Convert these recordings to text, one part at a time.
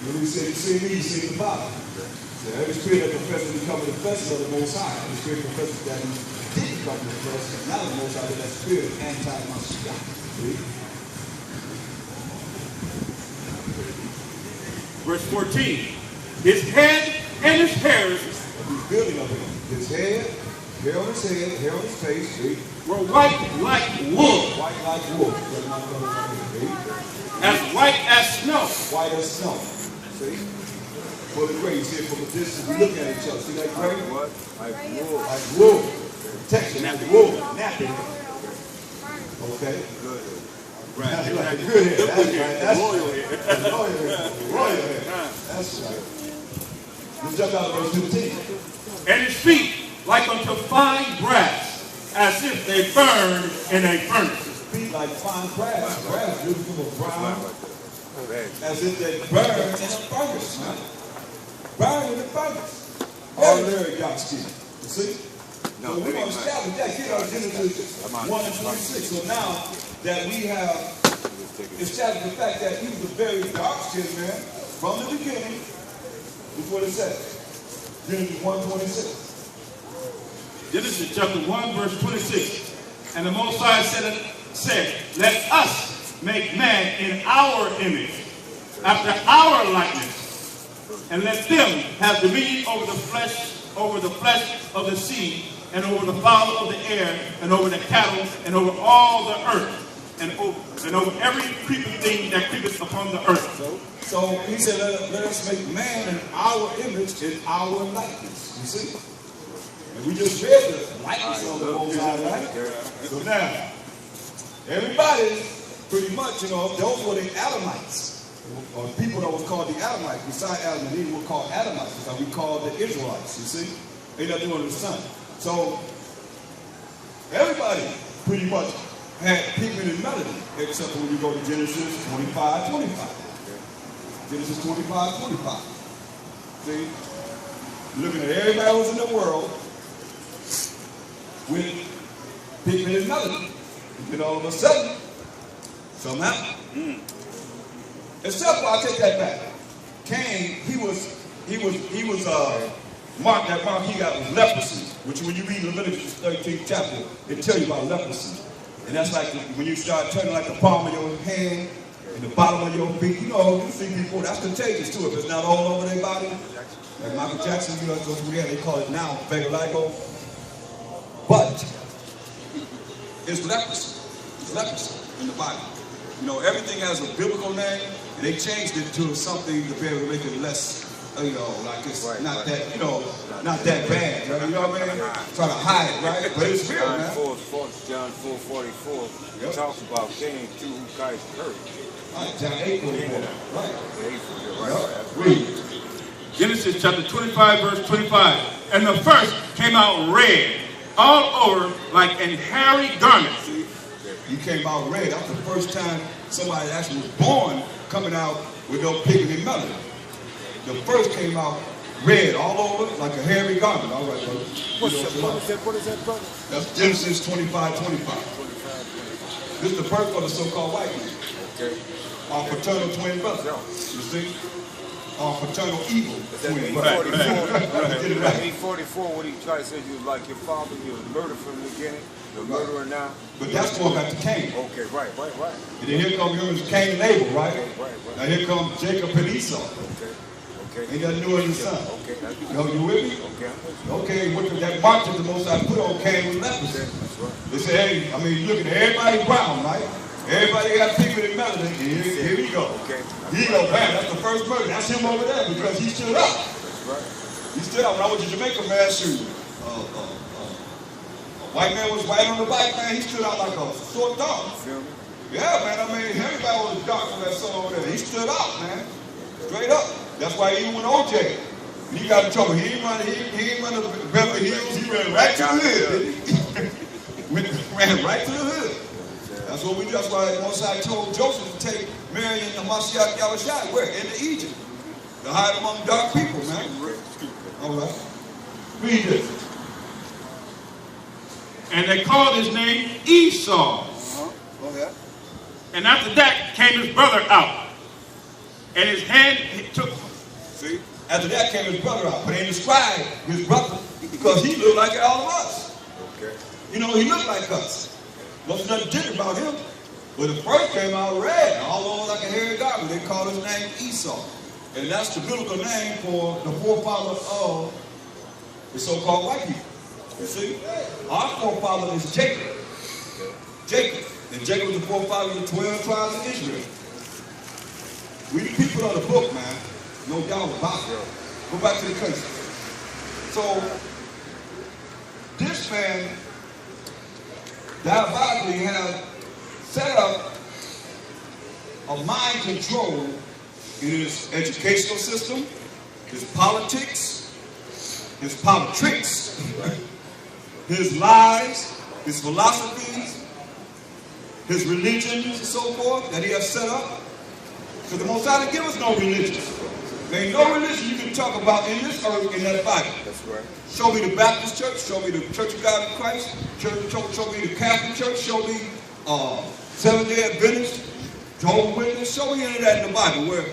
When he said, you see me, you see the Father. So every spirit that confesses to become the flesh of the Most High. Every spirit confesses that he didn't come to the flesh, not the Most High, but that spirit anti-Mashayach. Verse 14. His head and his hairs, he's building of him. His head, hair on his head, hair on his face, were white like wool. White like wool. As white as snow. White as snow. See? For the gray, you see it from a distance, we look at each other. See that gray? What? Like wool. Like wool. Protection, like wool. Napping. Okay? Good. Right. Like good hair. That's right. That's royal hair. Royal hair. That's right. Let's jump out of verse 15. And his feet like unto fine brass, as if they burned in a furnace. His feet like fine brass. Brass, beautiful brown. As if they burn in a furnace, man. Burn in the furnace. Ordinary Yahawashi. You see? No, so we're going to establish that here on Genesis 1 and 26. So now that we have established the fact that he was a very dark-skinned man from the beginning, is what it says. Genesis 1:26. Genesis chapter 1, verse 26. And the Most High said, let us make man in our image, after our likeness, and let them have dominion over the flesh of the sea, and over the fowl of the air, and over the cattle, and over all the earth, and over every creeping thing that creepeth upon the earth. So he said, let us make man in our image, in our likeness. You see? And we just read the likeness of the Most High, right? So now, everybody, pretty much, those were the Adamites. Or people that was called the Adamites. Besides Adam and Eve, were called Adamites. That's how we call the Israelites, you see? They got to do it with the sun. So, everybody pretty much had pigment and melody, except for when you go to Genesis 25:25. Genesis 25:25. See? Looking at everybody else in the world with pigment and melody. And all of a sudden, somehow, except for, I'll take that back. Cain, he was marked, that mark he got was leprosy, which when you read Leviticus 13th chapter, it tells you about leprosy. And that's like when you start turning like the palm of your hand and the bottom of your feet. You see people, that's contagious too. If it's not all over their body, like Michael Jackson, go through there, they call it now vitiligo. But it's leprosy. It's leprosy in the body. Everything has a biblical name, and they changed it to something to be able to make it less, like it's not that, not that bad. Right? You know what I mean? Try to hide it, right? But it's real, man. John 4:44 talks about Cain too, who Christ cursed. Right, John 8:44. Right. Read. Genesis chapter 25, verse 25. And the first came out red, all over like an hairy garment. You came out red. That's the first time somebody actually was born coming out with no pigment and melody. The first came out red all over like a hairy garment. All right, brother. What is that, brother? That's Genesis 25:25. This is the birth of the so-called white man. Okay. Our fraternal twin brother. You see? Our fraternal evil twin brother. 844, when he tried to say you was like your father, you was murdered from the beginning, you're a murderer now. But that's going back to Cain. Okay, right. And then here comes Cain and Abel, right? Now here comes Jacob and Esau. Okay. Ain't nothing new in the sun. Okay. You with me? Okay, what that mark that the Most High put on Cain was leprosy. They say, hey, you looking at everybody brown, right? Everybody got pigment and melody. Here we go. Okay. Here you go, bam, that's the first murder. That's him over there because he stood up. That's right. He stood up. When I went to Jamaica, man, shoot. White man was white on the bike, man. He stood out like a short dog. Feel me? Yeah, man. Everybody was dark on that song over there. He stood out, man. Straight up. That's why even with OJ, he got in trouble. He ain't run to the Beverly Hills. He ran right to the hood. Ran right to the hood. That's what we do. That's why Most High told Joseph to take Mary and Mashayach Yahawashi. Where? Into Egypt. To hide among dark people, man. All right. Read this. And they called his name Esau. Go ahead. And after that came his brother out. and his hand took. See? After that came his brother out. But they described his brother because he looked like all of us. Okay. You know, he looked like us. Wasn't nothing different about him. But the first came out red, all over like a hairy dog. They called his name Esau. And that's the biblical name for the forefather of the so-called white people. You see? Our forefather is Jacob. Jacob. And Jacob was the forefather of the 12 tribes of Israel. We the people of the book, man. No doubt about it. Go back to the country. So, this man diabolically has set up a mind control in his educational system, his politics, his politics, his lies, his philosophies, his religions and so forth that he has set up. Because the Most High didn't give us no religion. There ain't no religion you can talk about in this earth in that Bible. That's right. Show me the Baptist church, show me the Church of God in Christ, show me the Catholic Church, show me Seventh-day Adventist, Jehovah's Witness, show me any of that in the Bible where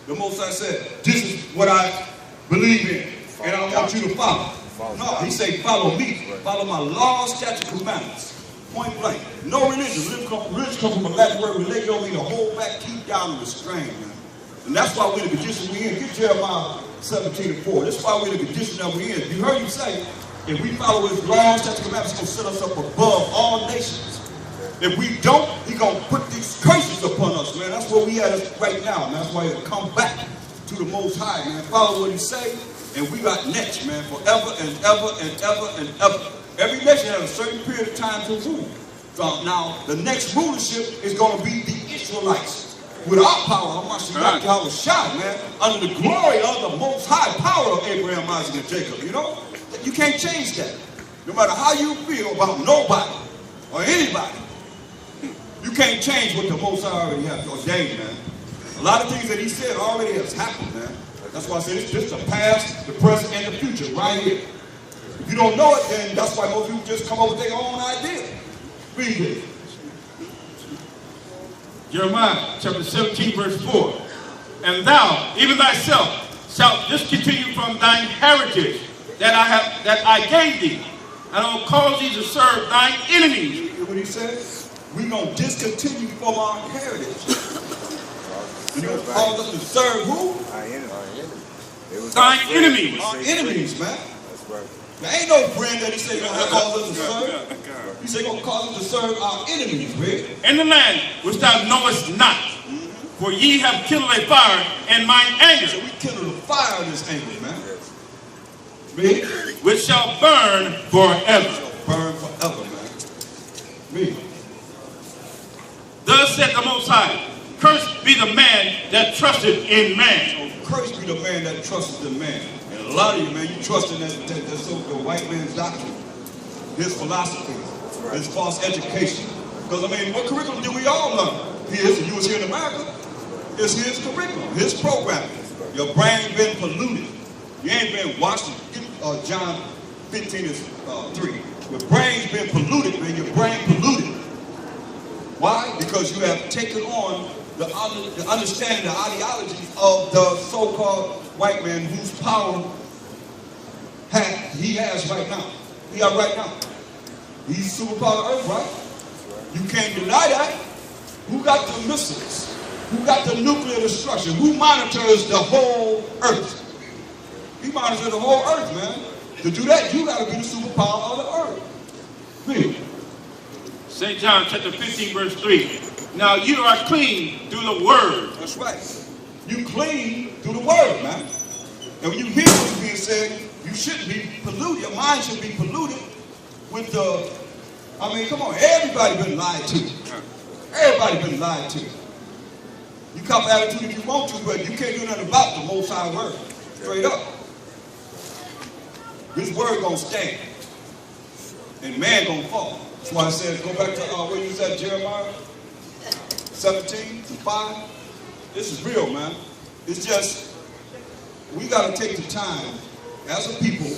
the Most High said, this is what I believe in, and I want you to follow. No, he said, follow me, follow my laws, statutes, commandments. Point blank. No religion. Religion comes from a Latin word related on me to hold back, keep down, and restrain, man. And that's why we're in the condition we're in. Get Jeremiah 17:4. That's why we're in the condition that we're in. You heard him say, if we follow his laws, statutes, commandments, he's going to set us up above all nations. If we don't, he's going to put these curses upon us, man. That's where we at right now, man. That's why he'll come back to the Most High, man. Follow what he say, and we got next, man, forever and ever and ever and ever. Every nation has a certain period of time to rule. So now, the next rulership is going to be the Israelites. With our power, Mashayach, Yahawashi, man, under the glory of the Most High power of Abraham, Isaac, and Jacob, you know? You can't change that. No matter how you feel about nobody or anybody, you can't change what the Most High already has ordained, man. A lot of things that he said already has happened, man. That's why I said it's just the past, the present, and the future right here. If you don't know it, then that's why most people just come up with their own idea. Read it. Jeremiah chapter 17, verse 4. And thou, even thyself, shalt discontinue from thine heritage that I gave thee, and I will cause thee to serve thine enemies. You hear what he said? We're going to discontinue from our heritage. You're going to cause us to serve who? Our enemies. Thine enemies. Our enemies, man. That's right. There ain't no friend that he said he's going to cause us to serve. He said he's going to cause us to serve our enemies, man. In the land which thou knowest not, for ye have kindled a fire in mine anger. So we kindled a fire in this anger, man. Me? Which shall burn forever. Burn forever, man. Me. Thus said the Most High, cursed be the man that trusted in man. So cursed be the man that trusted in man. And a lot of you, man, you trust in that so-called white man's doctrine, his philosophy, his false education. Because, I mean, what curriculum do we all learn? You was here in America. It's his curriculum, his programming. Your brain been polluted. You ain't been watching. John 15 is 3. Your brain's been polluted, man. Your brain polluted. Why? Because you have taken on the understanding, the ideology of the so-called white man whose power he has right now. He has right now. He's superpower of Earth, right? You can't deny that. Who got the missiles? Who got the nuclear destruction? Who monitors the whole Earth? He monitors the whole Earth, man. To do that, you got to be the superpower of the Earth. Read. St. John chapter 15, verse 3. Now you are clean through the word. That's right. You clean through the word, man. And when you hear what's being said, you shouldn't be polluted. Your mind should be polluted with the, I mean, come on, everybody been lied to. Everybody been lied to. You cop attitude if you want to, but you can't do nothing about the Most High word. Straight up. This word gonna stand. And man gonna fall. That's why I said, go back to, where you was at, Jeremiah 17:5. This is real, man. It's just, we got to take the time as a people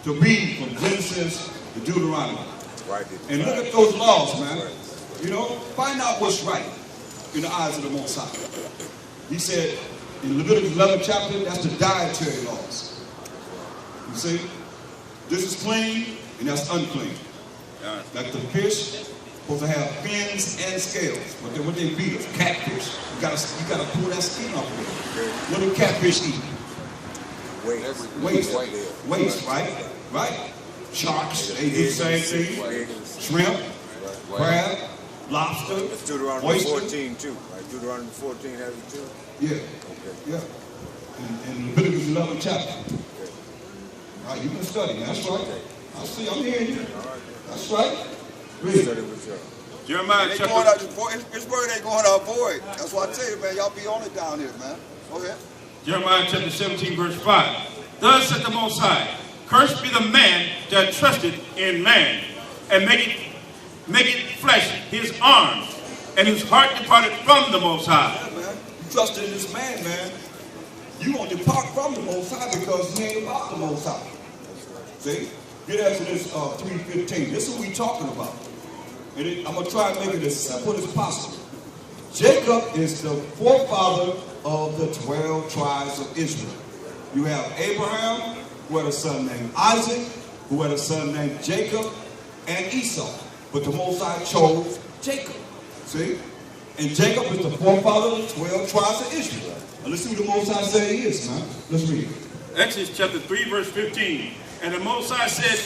to read from Genesis to Deuteronomy. Right. And look at those laws, man. You know, find out what's right in the eyes of the Most High. He said, In Leviticus 11 chapter, that's the dietary laws. You see? This is clean and that's unclean. Like the fish, supposed to have fins and scales. But what they feed us, catfish. You gotta pull that skin off of it. What do catfish eat? Waste, right? Right? Sharks, they do the same thing. Shrimp, crab, lobster, It's Deuteronomy oyster. 14 too. Right? Deuteronomy 14 has it too. Yeah, yeah. In Leviticus 11 chapter. Right, you can study. That's right. I see. I'm hearing you. That's right. Read. Jeremiah His chapter. word ain't going out void. That's why I tell you, man, y'all be on it down here, man. Go ahead. Jeremiah chapter 17, verse 5. Thus said the Most High, cursed be the man that trusted in man, and make it flesh his arm, and whose heart departed from the Most High. Yeah, man. You trust in this man, you won't depart from the Most High because he ain't about the Most High. See? Get Exodus 3:15. This is what we're talking about. And I'm going to try and make it as simple as possible. Jacob is the forefather of the 12 tribes of Israel. You have Abraham, who had a son named Isaac, who had a son named Jacob, and Esau. But the Most High chose Jacob. See? And Jacob is the forefather of the 12 tribes of Israel. Now let's see what the Most High said he is, man. Let's read it. Exodus chapter 3, verse 15. And the Most High said,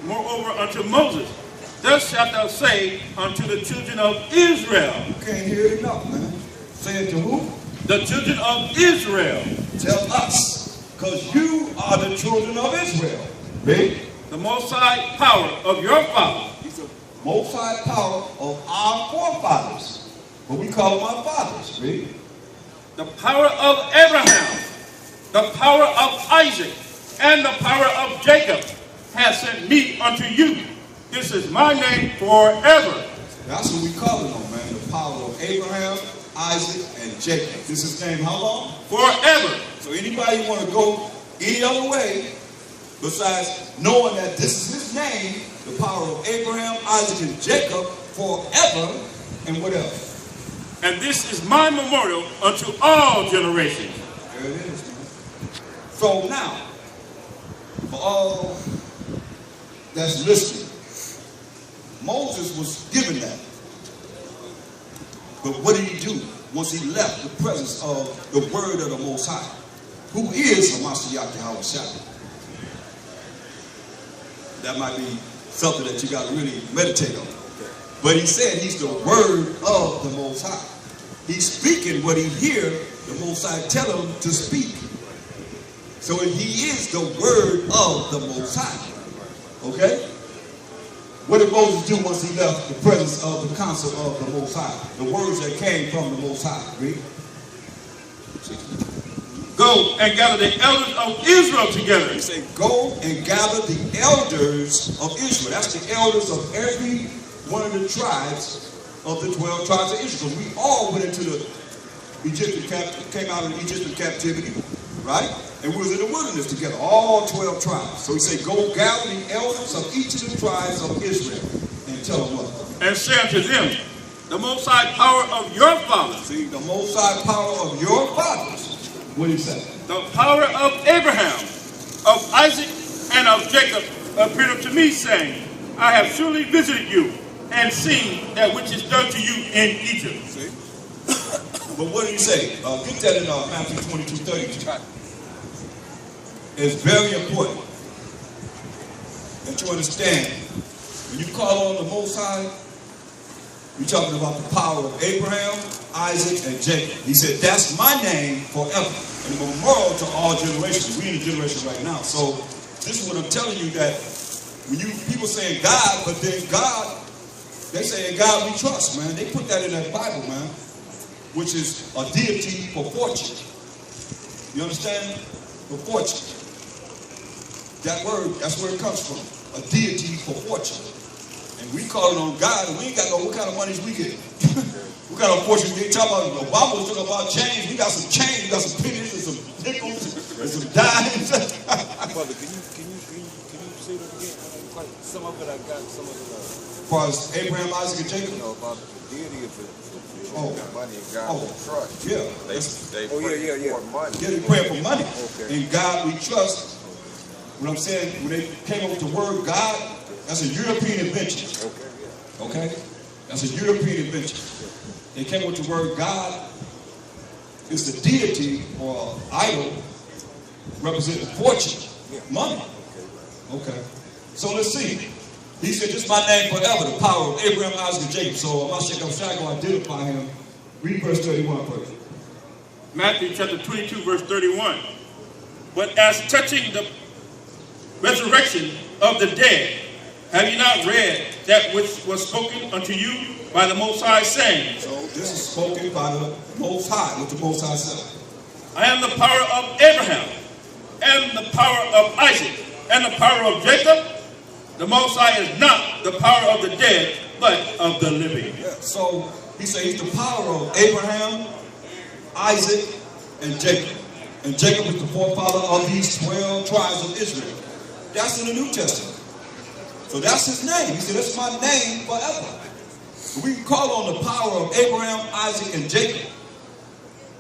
moreover, unto Moses, thus shalt thou say unto the children of Israel. You can't hear it enough, man. Say it to who? The children of Israel. Tell us, because you are the children of Israel. Read. The Most High power of your father. He's the Most High power of our forefathers. But we call them our fathers. Read. The power of Abraham, the power of Isaac, and the power of Jacob has sent me unto you. This is my name forever. That's what we call it on, man. The power of Abraham, Isaac, and Jacob. This is his name how long? Forever. So anybody want to go any other way besides knowing that this is his name, the power of Abraham, Isaac, and Jacob forever, and what else? And this is my memorial unto all generations. There it is, man. So now, for all that's listening, Moses was given that. But what did he do once he left the presence of the word of the Most High? Who is Mashayach Yahawashi? That might be something that you got to really meditate on. But he said he's the word of the Most High. He's speaking what he hear the Most High tell him to speak. So he is the word of the Most High. Okay? What did Moses do once he left the presence of the council of the Most High? The words that came from the Most High. Read. Go and gather the elders of Israel together. He said, go and gather the elders of Israel. That's the elders of every one of the tribes of the 12 tribes of Israel. We all went into the came out of the Egyptian captivity, right? And we was in the wilderness together, all 12 tribes. So he said, go gather the elders of each of the tribes of Israel and tell them what? And say unto them, the Most High power of your fathers. See, the Most High power of your fathers. What did he say? The power of Abraham, of Isaac, and of Jacob appeared unto me, saying, I have surely visited you and seen that which is done to you in Egypt. See? But what did he say? Get that in Matthew 22:32. It's very important that you understand. When you call on the Most High, you're talking about the power of Abraham, Isaac, and Jacob. He said, that's my name forever. And a memorial to all generations. We're in a generation right now. So this is what I'm telling you, that when people saying God, but then God, they say in God we trust, man. They put that in that Bible, man, which is a deity for fortune. You understand? For fortune. That word, that's where it comes from. A deity for fortune. And we calling on God, and we ain't got no, what kind of monies we get? What kind of fortune we talking about? The Bible was talking about change. We got some change, we got some pennies and some nickels and some dimes. Brother, can you say that again? Some of it I got, some of it As far as Abraham, Isaac, and Jacob? about the deity of the Oh, money and God we trust. Yeah. They pray for money. Yeah, they praying for money. Okay. In God we trust. What I'm saying, when they came up with the word God, that's a European invention. Okay? That's a European invention. They came up with the word God. It's the deity or idol representing fortune, money. Okay. So let's see. He said, "This is my name forever, the power of Abraham, Isaac, and Jacob." So Mashayach will identify him. Read verse 31 first. Matthew chapter 22, verse 31. But as touching the resurrection of the dead, have you not read that which was spoken unto you by the Most High, saying, So this is spoken by the Most High. What the Most High said. I am the power of Abraham, and the power of Isaac, and the power of Jacob. The Most High is not the power of the dead, but of the living. Yeah. So he said he's the power of Abraham, Isaac, and Jacob. And Jacob is the forefather of these 12 tribes of Israel. That's in the New Testament. So that's his name. He said, "That's my name forever." So we can call on the power of Abraham, Isaac, and Jacob.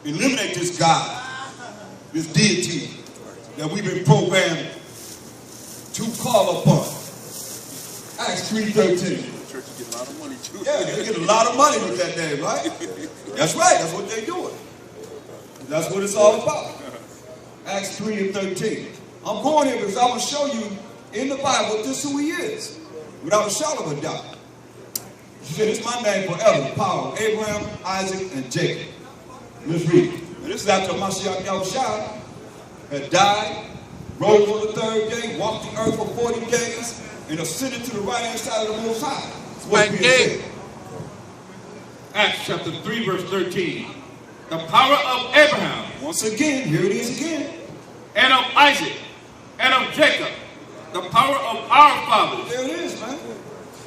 Eliminate this God, this deity that we've been programmed to call upon. Acts 3:13. Church get a lot of money too. Yeah, they get a lot of money with that name, right? That's right. That's what they're doing. That's what it's all about. Acts 3:13. I'm going here because I'm going to show you in the Bible this is who he is, without a shadow of a doubt. He said, "It's my name forever, the power of Abraham, Isaac, and Jacob." Let's read. And this is after Mashayach Yahawashi had died, rose on the third day, walked the earth for 40 days, and ascended to the right-hand side of the Most High. That's what's being said. Acts chapter 3, verse 13. The power of Abraham, Once again, here it is again. and of Isaac, and of Jacob, the power of our fathers. There it is, man.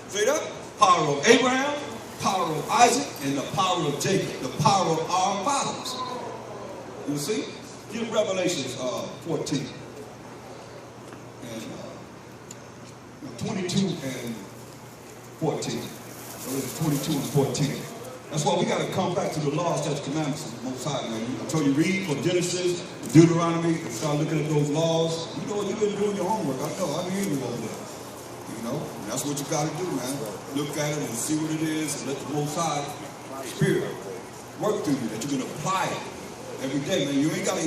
See that? Power of Abraham, power of Isaac, and the power of Jacob, the power of our fathers. You see? Give Revelations 14. And 22 and 14. So it's 22 and 14. That's why we got to come back to the laws, statutes, commandments of the Most High, man. Until you read from Genesis, Deuteronomy, and start looking at those laws. You know, you've been doing your homework. I know. I'm hearing you over there. You know, and that's what you got to do, man. Look at it and see what it is, and let the Most High Spirit work through you, that you can apply it every day, man. You ain't got to